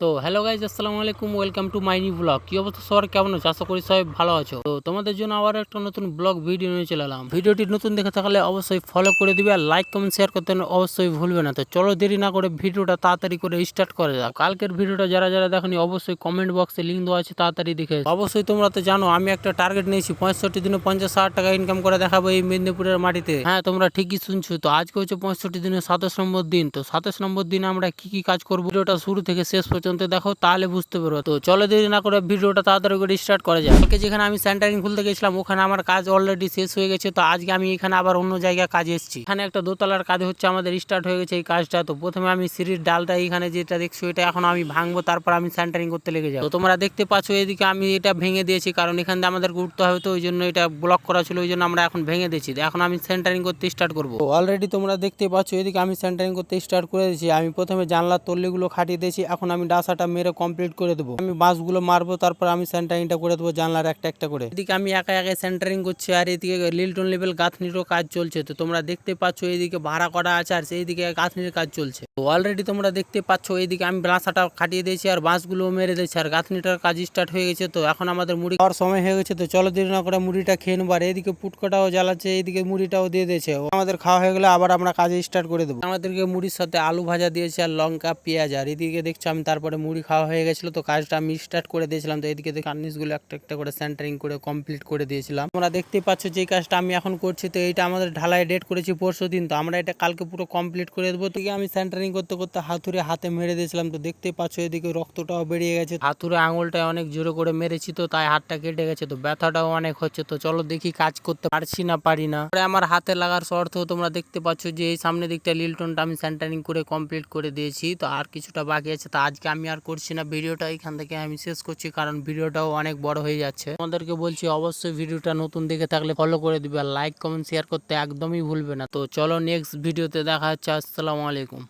তো hello guys, আসসালামু আলাইকুম, welcome to my new blog. কি অবস্থা সবার, কেমন আছো? আশা করি সবাই ভালো আছো। তো তোমাদের জন্য আবার একটা নতুন ব্লগ ভিডিও নিয়ে চলে এলাম। ভিডিওটি নতুন দেখে থাকলে অবশ্যই ফলো করে দিবে আর লাইক কমেন্ট শেয়ার করতে অবশ্যই ভুলবে না। তো চলো দেরি না করে ভিডিওটা তাড়াতাড়ি করে স্টার্ট করা যাক। কালকের ভিডিওটা যারা যারা দেখনি অবশ্যই কমেন্ট বক্সে লিঙ্ক দেওয়া আছে, তাড়াতাড়ি দেখে। অবশ্যই তোমরা তো জানো আমি একটা টার্গেট নিয়েছি, 65 দিনে 50,000 টাকা ইনকাম করে দেখাবো এই মেদিনীপুরের মাটিতে। হ্যাঁ, তোমরা ঠিকই শুনছো। তো আজকে হচ্ছে 65 দিনের 27 নম্বর দিন। তো 27 নম্বর দিনে আমরা কি কি কাজ করবো ভিডিওটা শুরু থেকে শেষ পর্যন্ত দেখো, তাহলে বুঝতে পারবো। তো চলো দেরি না করে ভিডিওটা তাড়াতাড়ি করে স্টার্ট করা যায়। কালকে যেখানে আমি সেন্টারিং খুলতে গেছিলাম ওখানে আমার কাজ অলরেডি শেষ হয়ে গেছে। তো আজকে আমি এখানে আবার অন্য জায়গায় কাজে এসেছি। এখানে একটা দোতলার কাজ হচ্ছে, আমাদের স্টার্ট হয়ে গেছে এই কাজটা। তো প্রথমে আমি সিঁড়ির ডালটা এখানে যেটা দেখছো এটা এখন আমি ভাঙবো, তারপর আমি সেন্টারিং করতে লেগে যাবো। তো তোমরা দেখতে পাচ্ছ এদিকে আমি এটা ভেঙে দিয়েছি, কারণ এখান দিয়ে আমাদের উঠতে হবে, তো ওই জন্য এটা ব্লক করা ছিল, ওই জন্য আমরা এখন ভেঙে দিয়েছি। এখন আমি সেন্টারিং করতে স্টার্ট করবো। অলরেডি তোমরা দেখতে পাচ্ছ এদিকে আমি সেন্টারিং করতে স্টার্ট করে দিয়েছি। আমি প্রথমে জানলার তল্লিগুলো খাটিয়ে দিয়েছি, এখন আমি ডাসাটা মেরে কমপ্লিট করে দেবো। আমি বাঁশগুলো মারবো, তারপর আমি সেন্টারিংটা করে দেবো জানলার একটা একটা করে। এদিকে আমি একা একা সেন্টারিং করছি আর এদিকে লিল্টন লেভেল গাঁথনিরও কাজ চলছে। তো তোমরা দেখতে পাচ্ছ এইদিকে ভাড়া করা আছে আর সেই দিকে গাঁথনির কাজ চলছে। তো অলরেডি তোমরা দেখতে পাচ্ছ এইদিকে আমি বাঁশাটা খাটিয়ে দিয়েছি আর বাঁশগুলো মেরে দিয়েছি আর গাঁথনিটার কাজ স্টার্ট হয়ে গেছে। তো এখন আমাদের মুড়ি খাওয়ার সময় হয়ে গেছে। তো চলো দেরি না করে মুড়িটা খেয়ে নেবো। আর এইদিকে পুটকটাও জ্বালাচ্ছে, এইদিকে মুড়িটাও দিয়ে দিয়েছে। আমাদের খাওয়া হয়ে গেলে আবার আমরা কাজে স্টার্ট করে দেবো। আমাদেরকে মুড়ির সাথে আলু ভাজা দিয়েছে আর লঙ্কা পেঁয়াজ। আর এদিকে দেখছো আমি তারপরে মুড়ি খাওয়া হয়ে গেছিল, তো কাজটা আমি স্টার্ট করে দিয়েছিলাম। তো এদিকে কার্নিশগুলো একটা একটা করে সেন্টারিং করে কমপ্লিট করে দিয়েছিলাম। তোমরা দেখতে পাচ্ছ যে কাজটা আমি এখন করছি। তো এইটা আমাদের ঢালাই ডেট করেছি পরশুদিন, তো আমরা এটা কালকে পুরো কমপ্লিট করে দেবো। তো আমি সেন্টারিং করতে করতে হাতুড়ে হাতে মেরে দিয়েছিলাম। তো দেখতে পাচ্ছ এদিকে রক্তটাও বেরিয়ে গেছে, হাতুড়ে আঙুলটা অনেক জোরে করে মেরেছি, তো তাই হাতটা কেটে গেছে। তো ব্যথাটাও অনেক হচ্ছে। তো চলো দেখি কাজ করতে পারছি না পারি না। আমার হাতে লাগার শর্ত তোমরা দেখতে পাচ্ছ যে এই সামনে দিকটা লিল্টনটা আমি সেন্টারিং করে কমপ্লিট করে দিয়েছি। তো আর কিছুটা বাকি আছে। তো আজকে আমি আর করছি না, ভিডিওটা এখান থেকে আমি শেষ করছি, কারণ ভিডিওটাও অনেক বড় হয়ে যাচ্ছে। তোমাদেরকে বলছি অবশ্যই ভিডিওটা নতুন দেখে থাকলে ফলো করে দিবে আর লাইক কমেন্ট শেয়ার করতে একদমই ভুলবে না। তো চলো নেক্সট ভিডিওতে দেখা হচ্ছে। আসসালামু আলাইকুম।